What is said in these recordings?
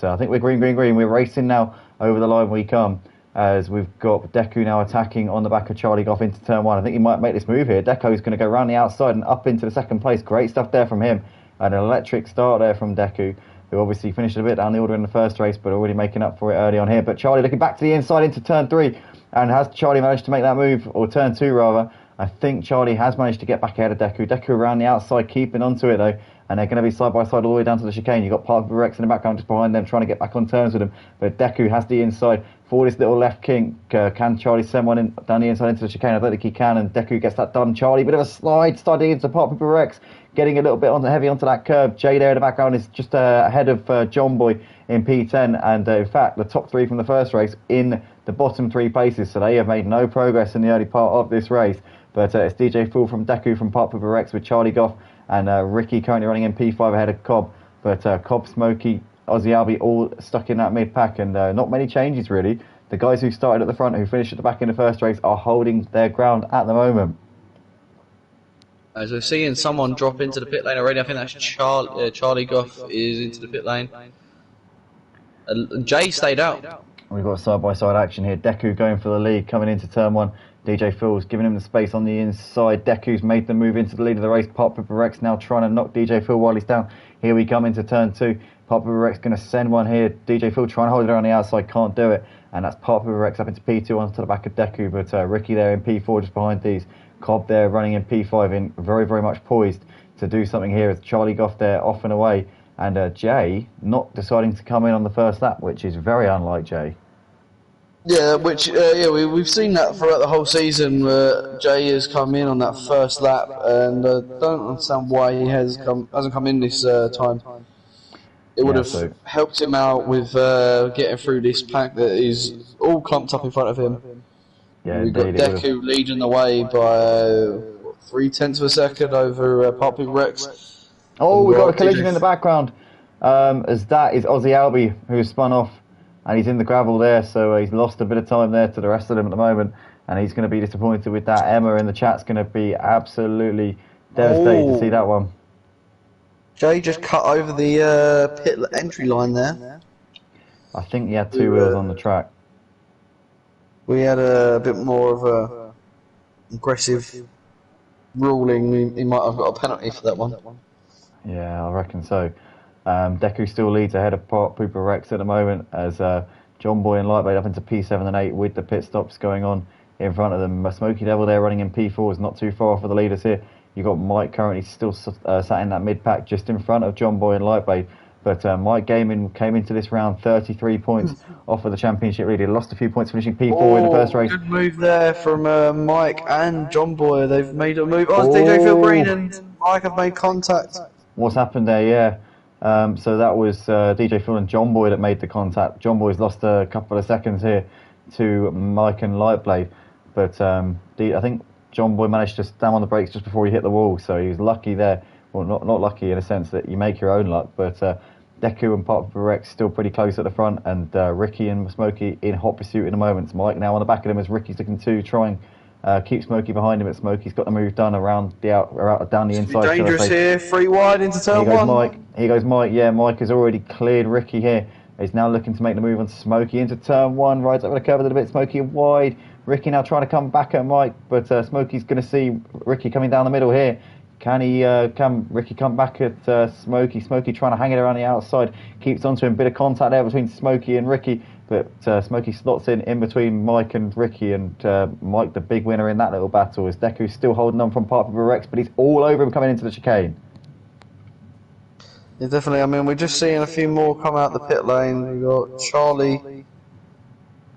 I think we're green. We're racing now over the line we come, as we've got Deku now attacking on the back of Charlie Goff into turn one. I think he might make this move here. Deko's going to go around the outside and up into the second place. Great stuff there from him. An electric start there from Deku, who obviously finished a bit down the order in the first race, but already making up for it early on here. But Charlie looking back to the inside into turn three. And has Charlie managed to make that move, or turn two rather? I think Charlie has managed to get back ahead of Deku. Deku around the outside, keeping onto it though. And they're going to be side by side all the way down to the chicane. You've got Parker Rex in the background just behind them, trying to get back on terms with them. But Deku has the inside for this little left kink. Can Charlie send one in down the inside into the chicane? I don't think he can, and Deku gets that done. Charlie, bit of a slide, starting into Parker Rex, getting a little bit heavy onto that curve. Jay there in the background is just ahead of John Boy in P10, and in fact, the top three from the first race in the bottom three places, so they have made no progress in the early part of this race. But it's DJ Fool from Deku from Park Pooper Rex with Charlie Goff, and Ricky currently running in P5 ahead of Cobb. But Cobb, Smokey, Ozzy Albi all stuck in that mid-pack, and not many changes really. The guys who started at the front, who finished at the back in the first race, are holding their ground at the moment. As we're seeing someone drop into the pit lane already, I think that's Charlie Goff is into the pit lane. Jay stayed out. We've got side-by-side action here. Deku going for the lead, coming into turn one. DJ Fool's giving him the space on the inside. Deku's made the move into the lead of the race. Pop Pooper Rex now trying to knock DJ Fool while he's down. Here we come into turn two. Pop Pooper Rex going to send one here. DJ Fool trying to hold it on the outside, can't do it. And that's Pop Pooper Rex up into P2 onto the back of Deku. But Ricky there in P4 just behind these. Cobb there running in P5 in very, very much poised to do something here. With Charlie Goff there off and away. And Jay not deciding to come in on the first lap, which is very unlike Jay. Yeah, we've seen that throughout the whole season. Jay has come in on that first lap, and don't understand why he hasn't come in this time. It would have helped him out with getting through this pack that is all clumped up in front of him. Yeah, we've got Deku leading the way by 0.3 of a second over Poppy Rex. Oh, we've got a collision in the background. As that is Ozzy Albi, who's spun off. And he's in the gravel there, so he's lost a bit of time there to the rest of them at the moment. And he's going to be disappointed with that. Emma in the chat's going to be absolutely devastated to see that one. Jay just cut over the pit entry line there. I think he had two wheels on the track. We had a bit more of a aggressive ruling. He might have got a penalty for that one. Yeah, I reckon so. Deku still leads ahead of Park Pooper Rex at the moment, as John Boy and Lightblade up into P7 and 8 with the pit stops going on in front of them. Smoky Devil there running in P4 is not too far off of the leaders here. You've got Mike currently still sat in that mid-pack just in front of John Boy and Lightblade. But Mike came into this round 33 points off of the championship lead. He lost a few points finishing P4 in the first race. Good move there from Mike and John Boy. They've made a move. DJ Phil Green and Mike have made contact. What's happened there, yeah. So that was DJ Phil and John Boy that made the contact. John Boy's lost a couple of seconds here to Mike and Lightblade. But I think John Boy managed to slam on the brakes just before he hit the wall. So he was lucky there. Well, not lucky in a sense that you make your own luck. But Deku and Pop Rex still pretty close at the front. And Ricky and Smokey in hot pursuit in the moment. Mike now on the back of him as Ricky's looking to try and keep Smokey behind him, but Smokey's got the move done around down the inside. Dangerous here, 3 wide into turn one. Here goes Mike. Yeah, Mike has already cleared Ricky here. He's now looking to make the move on Smokey into turn one. Rides over the curve a little bit. Smokey wide. Ricky now trying to come back at Mike, but Smokey's going to see Ricky coming down the middle here. Can Ricky come back at Smokey? Smokey trying to hang it around the outside. Keeps onto him. Bit of contact there between Smokey and Ricky. But Smokey slots in between Mike and Ricky, and Mike the big winner in that little battle, as Deku's still holding on from Park Pooper Rex, but he's all over him coming into the chicane. Yeah, definitely. I mean, we're just seeing a few more come out the pit lane. We've got Charlie.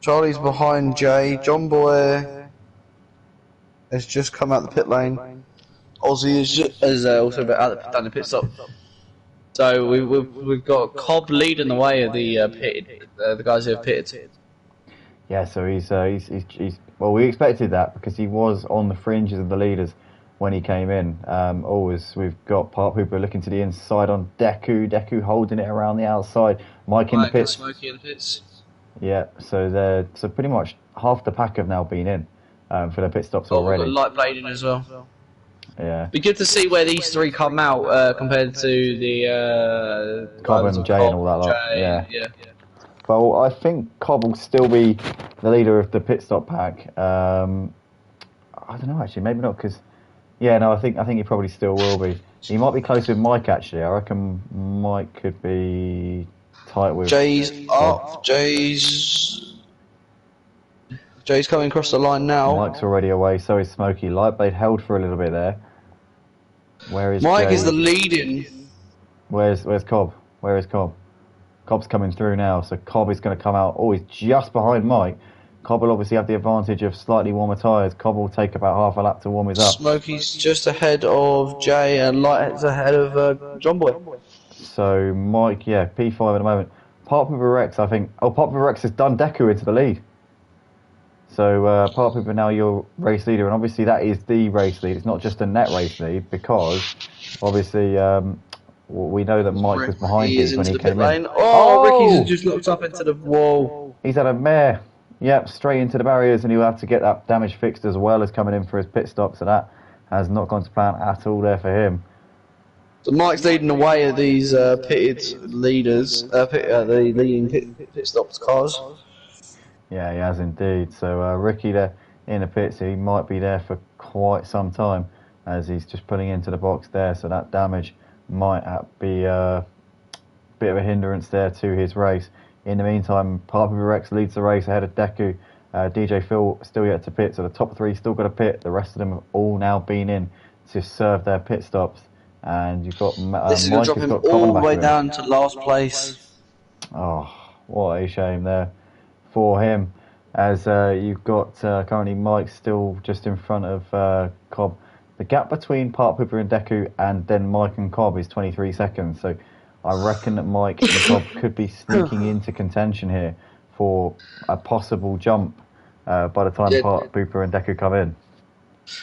Charlie's behind Jay. John Boy has just come out the pit lane. Ozzy is also down the pit stop. So we've got Cobb leading the way of the guys who have pitted. Yeah, so he's well, we expected that because he was on the fringes of the leaders when he came in. We've got Park Hooper looking to the inside on Deku holding it around the outside. Mike in the pits. Smokey in the pits. Yeah, so pretty much half the pack have now been in for their pit stops already. We've got Lightblade in as well. Yeah. Be good to see where these three come out compared to the Cobb and Jay and all that lot. Yeah. Well, I think Cobb will still be the leader of the pit stop pack. I don't know actually, maybe not because. Yeah, no, I think he probably still will be. He might be close with Mike actually. I reckon Mike could be tight with. Jay's up. Jay's coming across the line now. Mike's already away, so is Smokey. Lightblade held for a little bit there. Where is Mike Jay? is the leading. Where's Cobb? Where is Cobb? Cobb's coming through now, so Cobb is going to come out. Oh, he's just behind Mike. Cobb will obviously have the advantage of slightly warmer tyres. Cobb will take about half a lap to warm his up. Smokey's just ahead of Jay and Light's ahead of John Boy. So Mike, yeah, P5 at the moment. Park Pooper Rex, I think. Oh, Park Pooper Rex has done Deku into the lead. So Park Pooper now your race leader, and obviously that is the race lead. It's not just a net race lead because obviously we know that Mike was behind him when he came in. Oh, Ricky's just looked up into the wall. He's had a mare. Yep, straight into the barriers, and he'll have to get that damage fixed as well as coming in for his pit stop. So that has not gone to plan at all there for him. So Mike's leading the way of these pitted leaders, the leading pit stops cars. Yeah, he has indeed. So Ricky there in the pits, he might be there for quite some time as he's just pulling into the box there. So that damage might be a bit of a hindrance there to his race. In the meantime, Parker Rex leads the race ahead of Deku. DJ Phil still yet to pit, so the top three still got to pit. The rest of them have all now been in to serve their pit stops. And you've got this is going to drop him all the way down to last place. Oh, what a shame there for him. As you've got currently Mike still just in front of Cobb. The gap between Park Pooper and Deku and then Mike and Cobb is 23 seconds. So I reckon that Mike and Cobb could be sneaking into contention here for a possible jump by the time Park Pooper and Deku come in.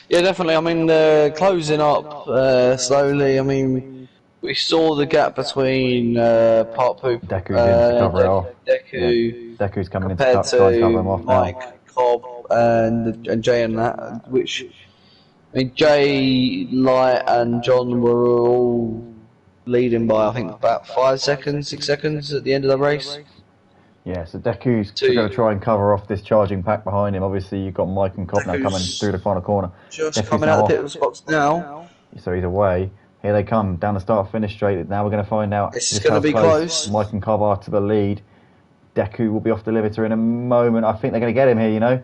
Yeah, definitely. I mean, they're closing up slowly. I mean, we saw the gap between Park Pooper Deku's in to cover it off. Deku's coming in to cover him off Mike, now. Cobb, and Jay and that, which, I mean, Jay, Light and John were all leading by, I think, about 5 seconds, 6 seconds at the end of the race. Yeah, so Deku's going to try and cover off this charging pack behind him. Obviously, you've got Mike and Cobb now coming through the final corner. Just Deku's coming out of the pit spots now. So he's away. Here they come, down the start-finish straight. Now we're going to find out this is going to be close. Mike and Cobb are to the lead. Deku will be off the limiter in a moment. I think they're going to get him here, you know.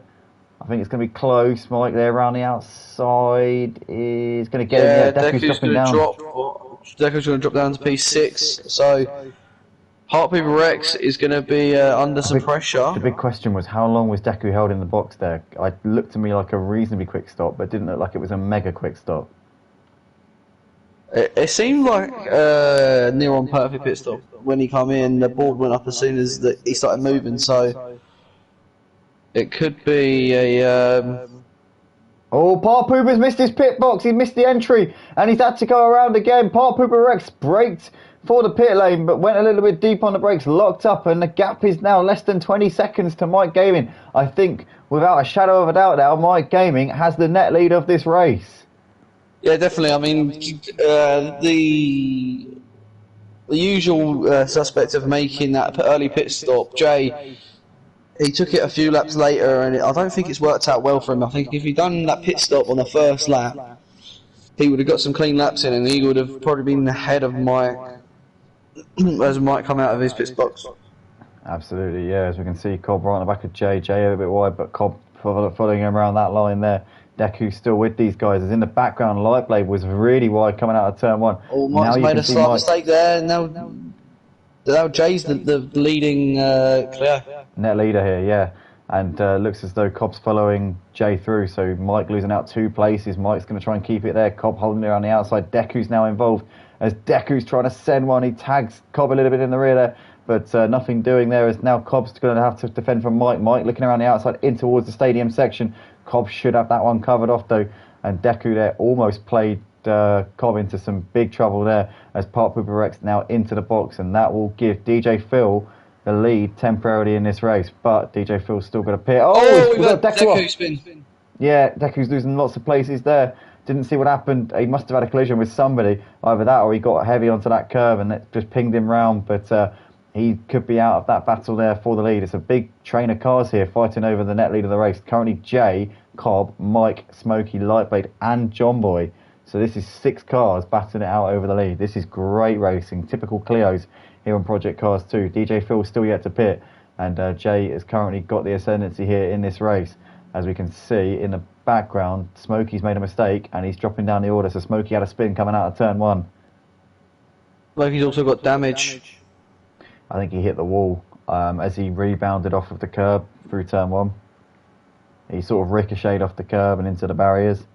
I think it's going to be close. Mike there around the outside is going to get him. Yeah, Deku's dropping down. Deku's going to drop down to P6. So Park Pooper Rex is going to be under some pressure. The big question was how long was Deku held in the box there? It looked to me like a reasonably quick stop, but it didn't look like it was a mega quick stop. It seemed like near on perfect pit stop. When he came in, the board went up as soon as he started moving, so it could be a... Oh, Park Pooper's missed his pit box, he missed the entry, and he's had to go around again. Park Pooper Rex braked for the pit lane, but went a little bit deep on the brakes, locked up, and the gap is now less than 20 seconds to Mike Gaming. I think, without a shadow of a doubt now, Mike Gaming has the net lead of this race. Yeah, definitely. I mean, the usual suspect of making that early pit stop, Jay, he took it a few laps later, and I don't think it's worked out well for him. I think if he'd done that pit stop on the first lap, he would have got some clean laps in, and he would have probably been ahead of Mike as Mike come out of his pit box. Absolutely, yeah. As we can see, Cobb right on the back of Jay. Jay a bit wide, but Cobb following him around that line there. Deku's still with these guys. As in the background, Lightblade was really wide coming out of turn one. Oh, Mike's made a slight mistake there. Now Jay's the leading Clio. Net leader here, yeah. And looks as though Cobb's following Jay through. So Mike losing out 2 places. Mike's going to try and keep it there. Cobb holding it on the outside. Deku's now involved. As Deku's trying to send one, he tags Cobb a little bit in the rear there. But nothing doing there, as now Cobb's going to have to defend from Mike. Mike looking around the outside in towards the stadium section. Cobb should have that one covered off though. And Deku there almost played Cobb into some big trouble there as Park Pooper Rex now into the box. And that will give DJ Phil the lead temporarily in this race. But DJ Phil's still got to pit. Oh, we got Deku spin. Yeah, Deku's losing lots of places there. didn't see what happened. He must have had a collision with somebody, either that or he got heavy onto that curb and it just pinged him round. But he could be out of that battle there for the lead. It's a big train of cars here fighting over the net lead of the race. Currently Jay, Cobb, Mike, Smokey, Lightblade and John Boy. So this is 6 cars battling it out over the lead. This is great racing. Typical Clios here on Project Cars 2. DJ Phil's still yet to pit. And Jay has currently got the ascendancy here in this race. As we can see in the background, Smokey's made a mistake and he's dropping down the order. So Smokey had a spin coming out of turn 1. Smokey's also got damage. I think he hit the wall as he rebounded off of the curb through turn 1. He sort of ricocheted off the curb and into the barriers.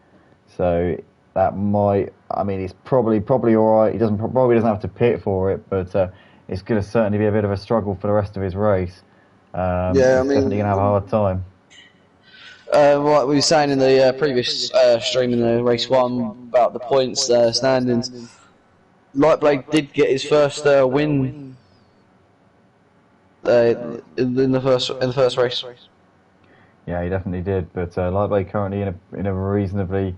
So that might, I mean, it's probably all right. He probably doesn't have to pit for it, but it's going to certainly be a bit of a struggle for the rest of his race. Yeah, he's definitely going to have a hard time. What we were saying in the previous stream in the race 1 about the points standings, Lightblade did get his first win in the first race. Yeah, he definitely did. But Lightblade currently in a reasonably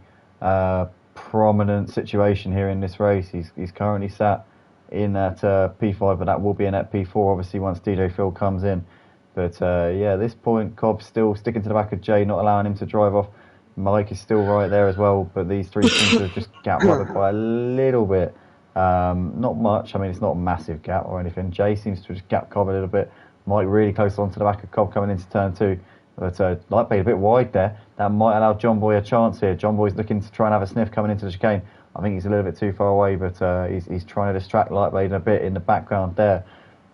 prominent situation here in this race. He's currently sat in at P5, but that will be in at P4 obviously once DJ Phil comes in. But yeah, at this point, Cobb's still sticking to the back of Jay, not allowing him to drive off. Mike is still right there as well, but these 3 seem to have just gapped Robert by a little bit. Not much. I mean, it's not a massive gap or anything. Jay seems to have just gapped Cobb a little bit. Mike really close onto the back of Cobb coming into turn 2. But Lightblade a bit wide there. That might allow John Boy a chance here. John Boy's looking to try and have a sniff coming into the chicane. I think he's a little bit too far away, but he's trying to distract Lightblade a bit in the background there.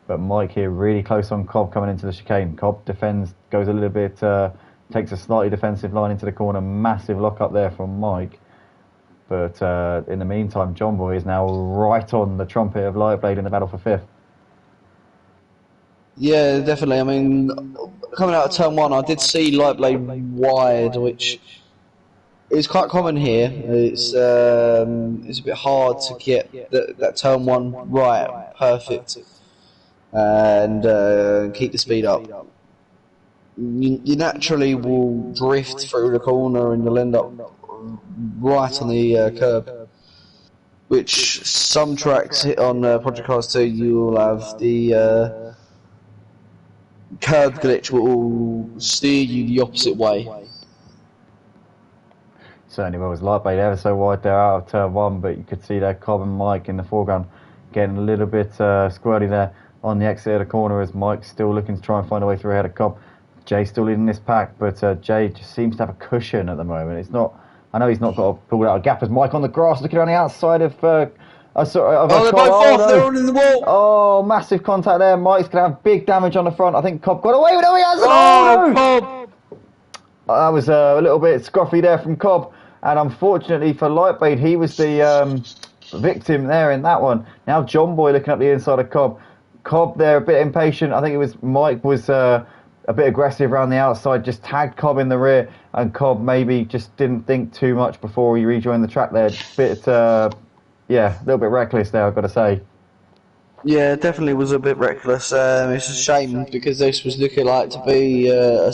But Mike here really close on Cobb coming into the chicane. Cobb defends, goes a little bit, takes a slightly defensive line into the corner. Massive lock up there from Mike. But in the meantime, John Boy is now right on the trumpet of Lightblade in the battle for 5th. Yeah, definitely. I mean, coming out of turn 1, I did see Lightblade wide, which is quite common here. It's a bit hard to get that turn 1 right, perfect, and keep the speed up. You naturally will drift through the corner and you'll end up right on the curb. Which some tracks hit on Project Cars 2, you'll have the curb glitch will steer you the opposite way. Certainly was. Lightblade ever so wide there out of turn 1, but you could see there Cobb and Mike in the foreground getting a little bit squirty there on the exit of the corner as Mike's still looking to try and find a way through ahead of Cobb. Jay's still leading this pack, but Jay just seems to have a cushion at the moment. It's not. I know he's not got to pull out a gap as Mike on the grass looking around the outside of they're both off, they're all in the wall. Oh, massive contact there. Mike's going to have big damage on the front. I think Cobb got away with it. He has. Oh, no. Cobb. That was a little bit scruffy there from Cobb. And unfortunately for Lightblade, he was the victim there in that one. Now John Boy looking up the inside of Cobb. Cobb there a bit impatient. I think it was Mike was a bit aggressive around the outside, just tagged Cobb in the rear, and Cobb maybe just didn't think too much before he rejoined the track there. Yeah, a little bit reckless there, I've got to say. Yeah, definitely was a bit reckless. It's a shame because this was looking like to be, I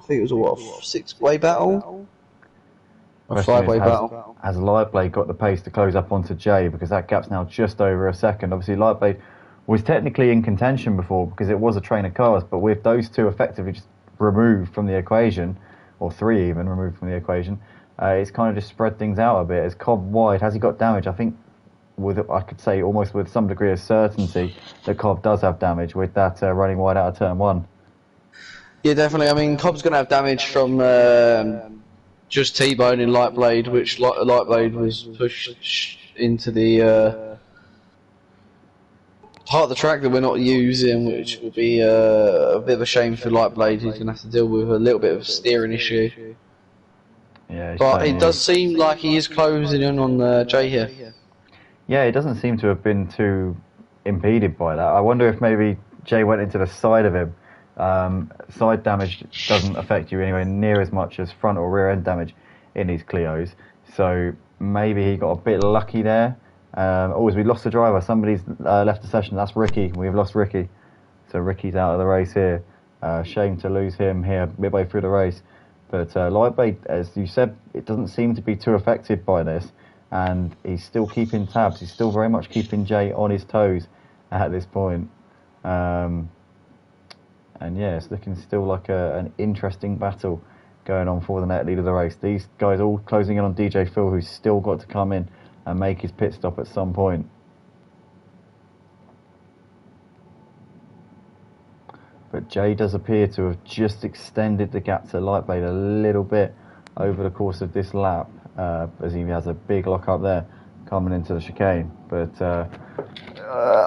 think it was a 6-way battle? A 5-way battle. Has Lightblade got the pace to close up onto Jay, because that gap's now just over a second. Obviously, Lightblade was technically in contention before because it was a train of cars, but with those 2 effectively just removed from the equation, or 3 even removed from the equation, it's kind of just spread things out a bit. As Cobb wide, has he got damage? I think I could say almost with some degree of certainty that Cobb does have damage with that running wide out of turn 1. Yeah, definitely. I mean, Cobb's going to have damage from just T-boning Lightblade, which Lightblade was pushed into the part of the track that we're not using, which will be a bit of a shame for Lightblade. He's going to have to deal with a little bit of a steering issue. Yeah, but it does seem like he is closing in on Jay here. Yeah, it doesn't seem to have been too impeded by that. I wonder if maybe Jay went into the side of him. Side damage doesn't affect you anywhere near as much as front or rear end damage in these Clios. So maybe he got a bit lucky there. We lost the driver. Somebody's left the session. That's Ricky. We've lost Ricky. So Ricky's out of the race here. Shame to lose him here midway through the race. But Lightblade, as you said, it doesn't seem to be too affected by this, and he's still keeping tabs. He's still very much keeping Jay on his toes at this point. And yeah, it's looking still like an interesting battle going on for the net lead of the race. These guys all closing in on DJ Phil, who's still got to come in and make his pit stop at some point. But Jay does appear to have just extended the gap to Lightblade a little bit over the course of this lap, as he has a big lock up there coming into the chicane. But I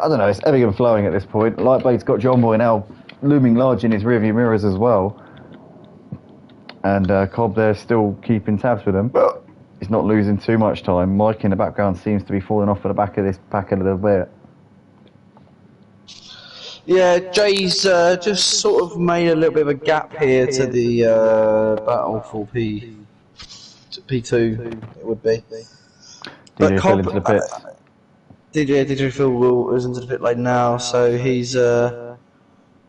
don't know, it's ebbing and flowing at this point. Lightblade's got John Boy now looming large in his rearview mirrors as well. And Cobb there still keeping tabs with him, but he's not losing too much time. Mike in the background seems to be falling off at the back of this pack a little bit. Yeah, Jay's just sort of made a little bit of a gap here to the battle for P2, it would be. DJ Phil into the pits. DJ Phil is into the pit lane now, so he's going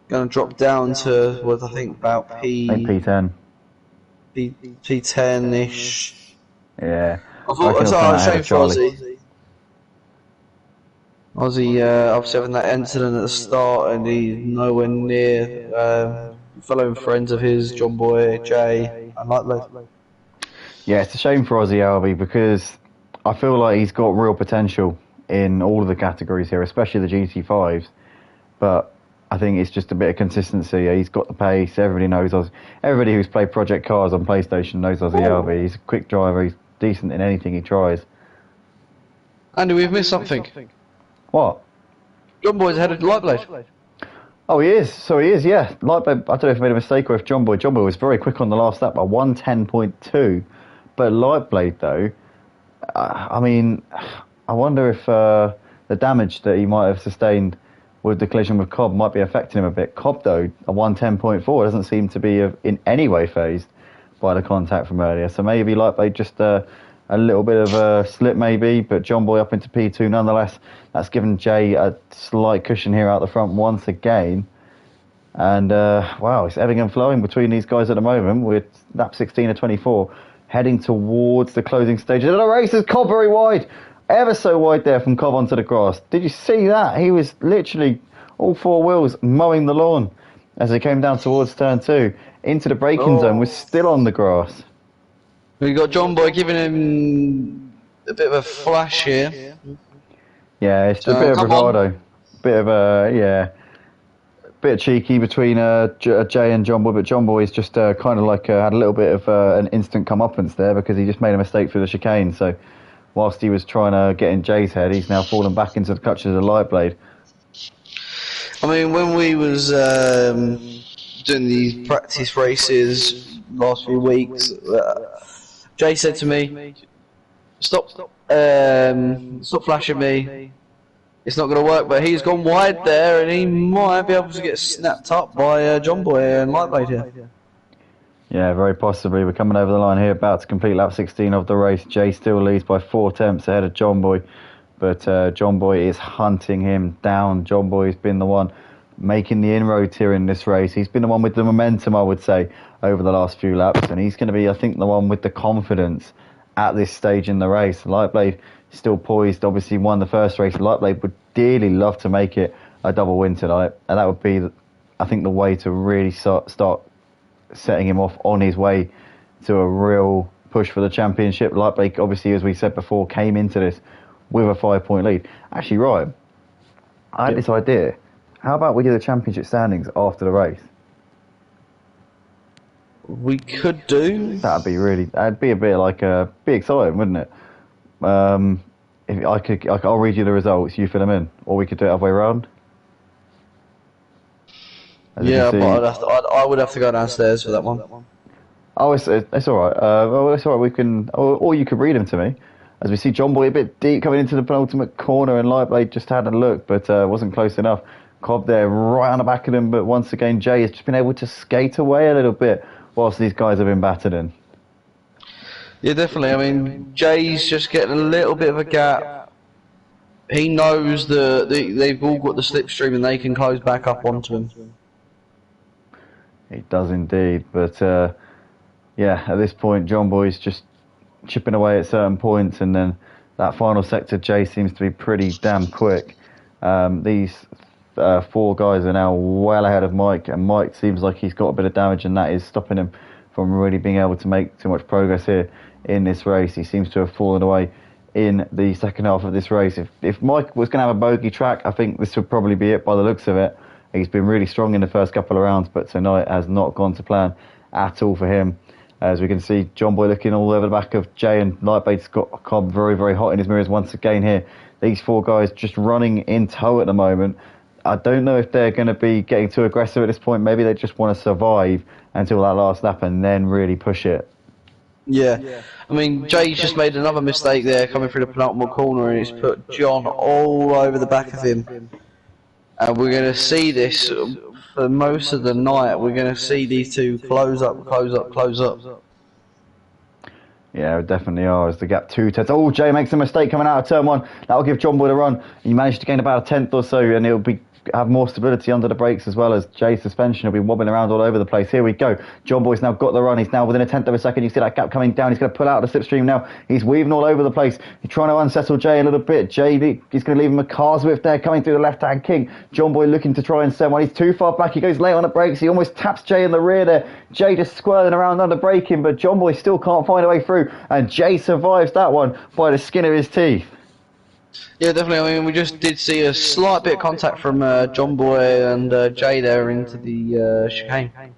to drop down to what I think about P10. P10-ish. Yeah. I thought it was a shame for Ozzy. Ozzy obviously having that incident at the start, and he's nowhere near fellow friends of his, John Boy, Jay, and Lightblade. Yeah, it's a shame for Ozzy Albi because I feel like he's got real potential in all of the categories here, especially the GT5s. But I think it's just a bit of consistency. He's got the pace. Everybody knows Ozzy. Everybody who's played Project Cars on PlayStation knows Ozzy Albi. He's a quick driver. He's decent in anything he tries. Andy, we've missed something. What? John Boy's ahead of Lightblade. Oh, he is. So he is, yeah. Lightblade, I don't know if he made a mistake or if John Boy was very quick on the last lap by 1:10.2. But Lightblade, though, I mean, I wonder if the damage that he might have sustained with the collision with Cobb might be affecting him a bit. Cobb, though, a 1:10.4 doesn't seem to be in any way phased by the contact from earlier. So maybe Lightblade just a little bit of a slip maybe, but John Boy up into P2 nonetheless. That's given Jay a slight cushion here out the front once again. And wow, it's ebbing and flowing between these guys at the moment with lap 16 of 24 heading towards the closing stages of the race. Is Cobb very wide, ever so wide there from Cobb onto the grass. Did you see that? He was literally all four wheels mowing the lawn as he came down towards turn 2 into the braking zone. Was still on the grass. We got John Boy giving him a bit of a flash here. Yeah, it's a bit of bravado, bit of a bit cheeky between Jay and John Boy, but John Boy's just kind of like had a little bit of an instant comeuppance there because he just made a mistake through the chicane. So whilst he was trying to get in Jay's head, he's now fallen back into the clutches of Lightblade. I mean, when we was doing these practice races last few weeks, Jay said to me, "Stop flashing me. It's not going to work." But he's gone wide there, and he might be able to get snapped up by John Boy and Lightblade here. Yeah, very possibly. We're coming over the line here, about to complete lap 16 of the race. Jay still leads by 4 tenths ahead of John Boy, but John Boy is hunting him down. John Boy has been the one making the inroads here in this race. He's been the one with the momentum, I would say, over the last few laps, and he's going to be, I think, the one with the confidence at this stage in the race. Lightblade still poised, obviously won the first race. Lightblade would dearly love to make it a double win tonight, and that would be, I think, the way to really start setting him off on his way to a real push for the championship. Lightblade, obviously, as we said before, came into this with a 5-point lead. Actually, Ryan, I had this idea. How about we do the championship standings after the race? We could do. That'd be a bit like be exciting, wouldn't it? If I'll read you the results, you fill them in, or we could do it the other way around. Yeah, but I would have to go downstairs for that one. Oh, it's all right. Well, it's all right. We can, or you could read them to me. As we see John Boy a bit deep coming into the penultimate corner, and Lightblade just had a look, but wasn't close enough. Cobb there right on the back of him, but once again Jay has just been able to skate away a little bit whilst these guys have been battered in. Yeah, definitely. I mean, Jay's just getting a little bit of a gap. He knows that they've all got the slipstream and they can close back up onto him. It does indeed, but yeah, at this point, John Boy's just chipping away at certain points, and then that final sector, Jay seems to be pretty damn quick. These 4 guys are now well ahead of Mike, and Mike seems like he's got a bit of damage, and that is stopping him from really being able to make too much progress here in this race. He seems to have fallen away in the second half of this race. If Mike was going to have a bogey track, I think this would probably be it by the looks of it. He's been really strong in the first couple of rounds, but tonight has not gone to plan at all for him. As we can see, John Boy looking all over the back of Jay, and Lightbait's got Cobb very, very hot in his mirrors once again here. These 4 guys just running in tow at the moment. I don't know if they're going to be getting too aggressive at this point. Maybe they just want to survive until that last lap and then really push it. Yeah. I mean, Jay's just made another mistake there coming through the penultimate corner, and it's put John all over the back of him. And we're going to see this for most of the night. We're going to see these two close up. Yeah, we definitely are. As the gap 2 tenths. Oh, Jay makes a mistake coming out of turn 1. That'll give John Boy the run. He managed to gain about a 10th or so, and it'll be have more stability under the brakes, as well as Jay's suspension will be wobbling around all over the place. Here we go. John Boy's now got the run. He's now within a 10th of a second. You see that gap coming down. He's going to pull out of the slipstream now. He's weaving all over the place. He's trying to unsettle Jay a little bit. Jay, he's going to leave him a car's width there coming through the left-hand king. John Boy looking to try and send one. He's too far back. He goes late on the brakes. He almost taps Jay in the rear there. Jay just squirreling around under braking, but John Boy still can't find a way through. And Jay survives that one by the skin of his teeth. Yeah, definitely. I mean, we just did see a slight bit of contact from John Boy and Jay there into the chicane.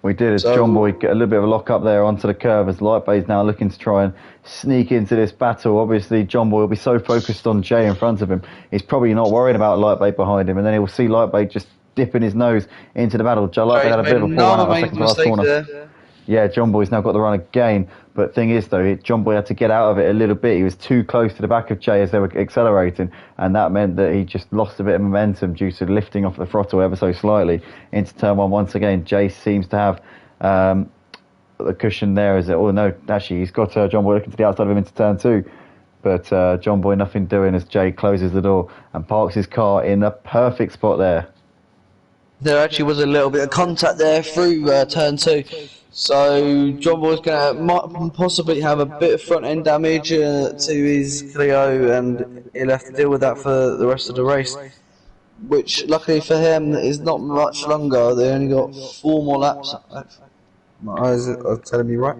We did, as John Boy get a little bit of a lock up there onto the curve, as Lightbay's now looking to try and sneak into this battle. Obviously, John Boy will be so focused on Jay in front of him, he's probably not worried about Lightbay behind him, and then he'll see Lightbay just dipping his nose into the battle. Lightbay had a bit of a fall out of the second last corner. There. Yeah, John Boy's now got the run again. But thing is, though, John Boy had to get out of it a little bit. He was too close to the back of Jay as they were accelerating, and that meant that he just lost a bit of momentum due to lifting off the throttle ever so slightly into turn 1 once again. Jay seems to have the cushion there. Oh, no, actually, he's got John Boy looking to the outside of him into turn 2. But John Boy nothing doing as Jay closes the door and parks his car in the perfect spot there. There actually was a little bit of contact there through turn 2. So John Boy's might possibly have a bit of front end damage to his Clio, and he'll have to deal with that for the rest of the race. Which, luckily for him, is not much longer. They only got 4 more laps. My eyes are telling me right.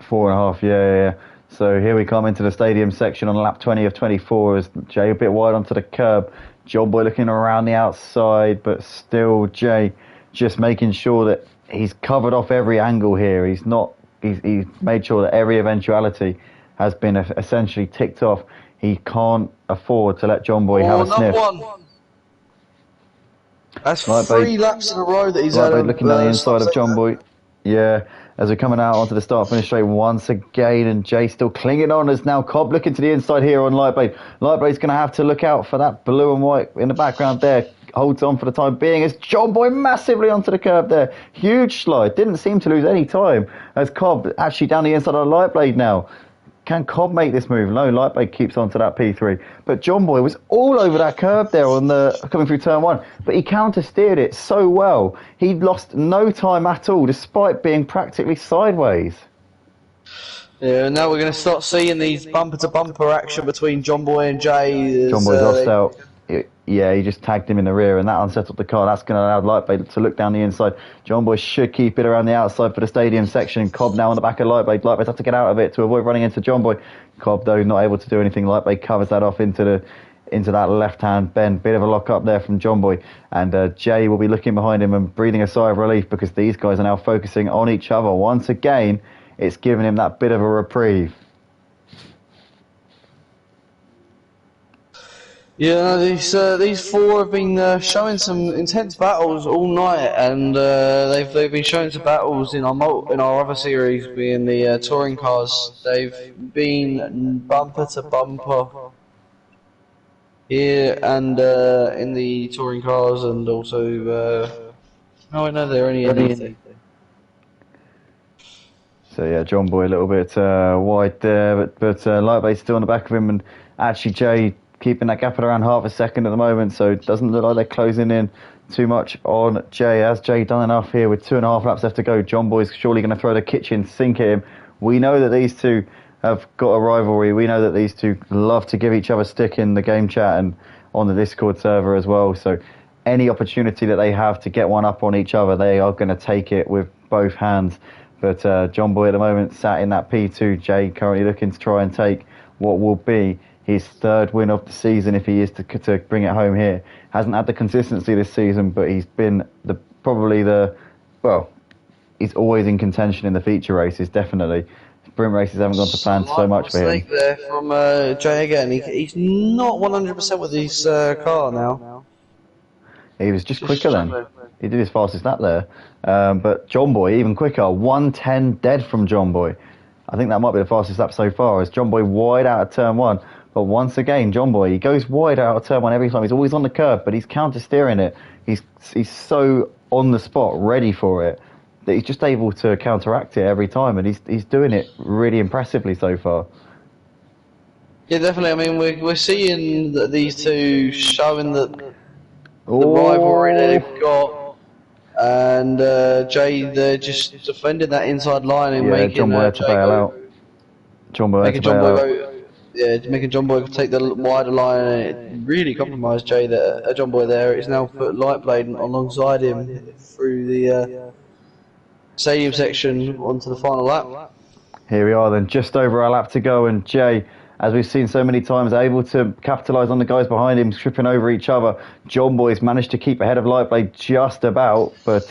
4.5, yeah. So here we come into the stadium section on lap 20 of 24 as Jay a bit wide onto the curb. John Boy looking around the outside, but still Jay just making sure that he's covered off every angle here. He's made sure that every eventuality has been essentially ticked off. He can't afford to let John Boy have a sniff. One. That's 3 laps in a row that he's had. Looking down the inside of John Boy. Yeah, as we're coming out onto the start-finish straight once again, and Jay still clinging on as now Cobb looking to the inside here on Lightblade. Lightblade's going to have to look out for that blue and white in the background there. Holds on for the time being as John Boy massively onto the curb there. Huge slide. Didn't seem to lose any time as Cobb actually down the inside of Lightblade now. Can Cobb make this move? No, Lightblade keeps on to that P3. But John Boy was all over that curb there on coming through turn 1. But he counter-steered it so well. He lost no time at all, despite being practically sideways. Yeah, now we're going to start seeing these bumper-to-bumper action between John Boy and Jay. John Boy's lost out. Yeah, he just tagged him in the rear, and that unsettled the car. That's going to allow Lightblade to look down the inside. John Boy should keep it around the outside for the stadium section. Cobb now on the back of Lightblade. Lightblade's have to get out of it to avoid running into John Boy. Cobb, though, not able to do anything. Lightblade covers that off into that left-hand bend. Bit of a lock up there from John Boy. And Jay will be looking behind him and breathing a sigh of relief because these guys are now focusing on each other. Once again, it's giving him that bit of a reprieve. Yeah, these 4 have been showing some intense battles all night, and they've been showing some battles in our other series, being the touring cars. They've been bumper to bumper here and in the touring cars, and also they're only in. So yeah, John Boy a little bit wide there, but Lightbade's still on the back of him, and actually Jay keeping that gap at around half a second at the moment, so it doesn't look like they're closing in too much on Jay. Has Jay done enough here with 2.5 laps left to go? John Boy's surely going to throw the kitchen sink at him. We know that these two have got a rivalry. We know that these two love to give each other stick in the game chat and on the Discord server as well. So any opportunity that they have to get one up on each other, they are going to take it with both hands. But John Boy at the moment sat in that P2. Jay currently looking to try and take what will be his 3rd win of the season if he is to bring it home here. Hasn't had the consistency this season, but he's been he's always in contention in the feature races, definitely. Sprint races haven't gone to plan so much for him. Mistake there from Jay again. He's not 100% with his car now. He was just quicker then. He did his fastest lap there. But John Boy, even quicker, 1:10 dead from John Boy. I think that might be the fastest lap so far, as John Boy wide out of turn 1. But once again, John Boy, he goes wide out of turn 1 every time. He's always on the curb, but he's counter-steering it. He's so on the spot, ready for it, that he's just able to counteract it every time, and he's doing it really impressively so far. Yeah, definitely. I mean, we're seeing that these two showing that the rivalry they've got, and Jay, they're just defending that inside line and making John Boy had to bail out. John Boy had to bail out. Making John Boy take the wider line, and it really compromised Jay. That John Boy there is now put Lightblade alongside him through the stadium section onto the final lap. Here we are then, just over a lap to go, and Jay, as we've seen so many times, able to capitalise on the guys behind him, tripping over each other. John Boy's managed to keep ahead of Lightblade just about, but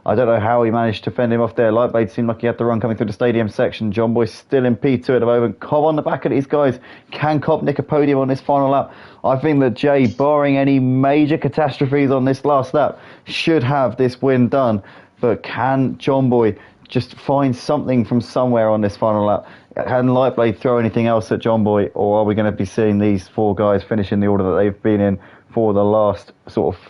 I don't know how he managed to fend him off there. Lightblade seemed like he had the run coming through the stadium section. John Boy's still in P2 at the moment. Cobb on the back of these guys. Can Cobb nick a podium on this final lap? I think that Jay, barring any major catastrophes on this last lap, should have this win done. But can John Boy just find something from somewhere on this final lap? Can Lightblade throw anything else at John Boy, or are we going to be seeing these 4 guys finish in the order that they've been in for the last sort of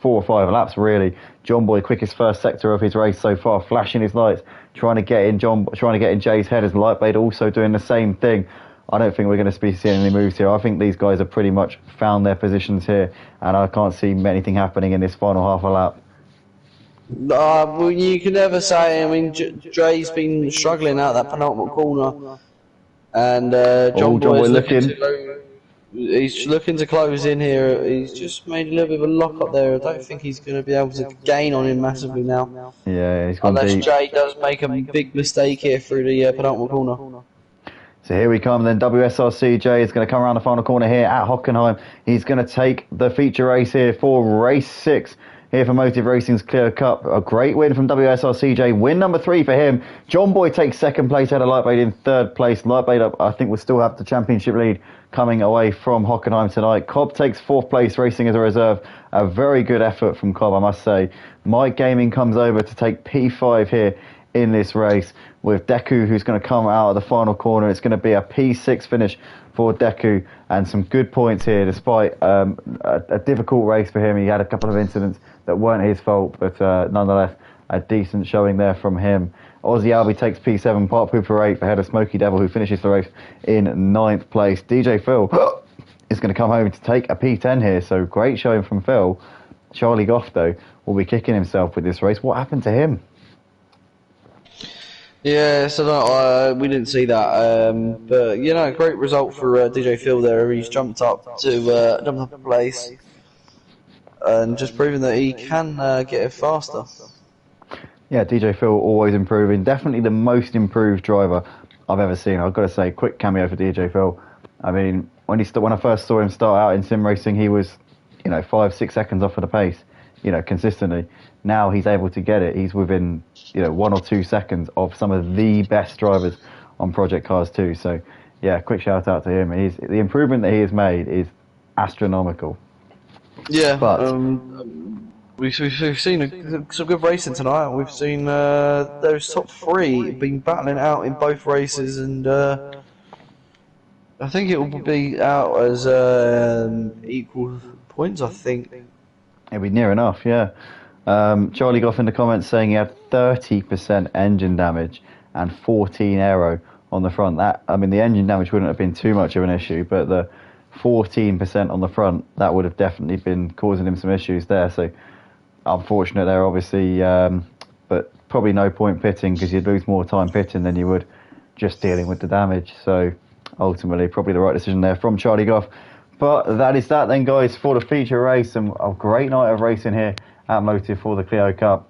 4 or 5 laps, really? John Boy, quickest first sector of his race so far, flashing his lights, trying to get in Jay's head, as Lightblade also doing the same thing. I don't think we're going to be seeing any moves here. I think these guys have pretty much found their positions here, and I can't see anything happening in this final half a lap. Well, you can never say. I mean, Jay's been struggling out that penultimate corner, and John Boy looking. He's looking to close in here. He's just made a little bit of a lock up there. I don't think he's going to be able to gain on him massively now. Yeah, he's gone unless deep. Jay does make a big mistake here through the penultimate corner. So here we come then. WSRC Jay is going to come around the final corner here at Hockenheim. He's going to take the feature race here for race 6. Here for Motive Racing's Clio Cup. A great win from WSRCJ. Win number 3 for him. John Boy takes 2nd place, had a Lightblade in 3rd place. Lightblade, I think, will still have the championship lead coming away from Hockenheim tonight. Cobb takes 4th place, racing as a reserve. A very good effort from Cobb, I must say. Mike Gaming comes over to take P5 here in this race, with Deku, who's going to come out of the final corner. It's going to be a P6 finish for Deku, and some good points here, despite a difficult race for him. He had a couple of incidents that weren't his fault, but nonetheless, a decent showing there from him. Aussie Albie takes P7, Park Pooper 8 ahead of Smoky Devil, who finishes the race in 9th place. DJ Phil is going to come home to take a P10 here, so great showing from Phil. Charlie Goff, though, will be kicking himself with this race. What happened to him? Yeah, so no, we didn't see that, but you know, great result for DJ Phil there. He's jumped up a place, and just proving that he can get it faster. Yeah, DJ Phil always improving. Definitely the most improved driver I've ever seen. I've got to say, quick cameo for DJ Phil. I mean, when I first saw him start out in sim racing, he was, 5-6 seconds off of the pace, consistently. Now he's able to get it. He's within, 1 or 2 seconds of some of the best drivers on Project Cars 2. So, yeah, quick shout out to him. The improvement that he has made is astronomical. Yeah, but we've seen some good racing tonight. We've seen those top 3 been battling out in both races, and I think it will be out as equal points, I think. It'll be near enough, yeah. Charlie Goff in the comments saying he had 30% engine damage and 14 aero on the front. The engine damage wouldn't have been too much of an issue, but the 14% on the front, that would have definitely been causing him some issues there. So unfortunate there, obviously, but probably no point pitting because you'd lose more time pitting than you would just dealing with the damage. So ultimately, probably the right decision there from Charlie Goff. But that is that then, guys, for the feature race, and a great night of racing here at Motive for the Clio Cup.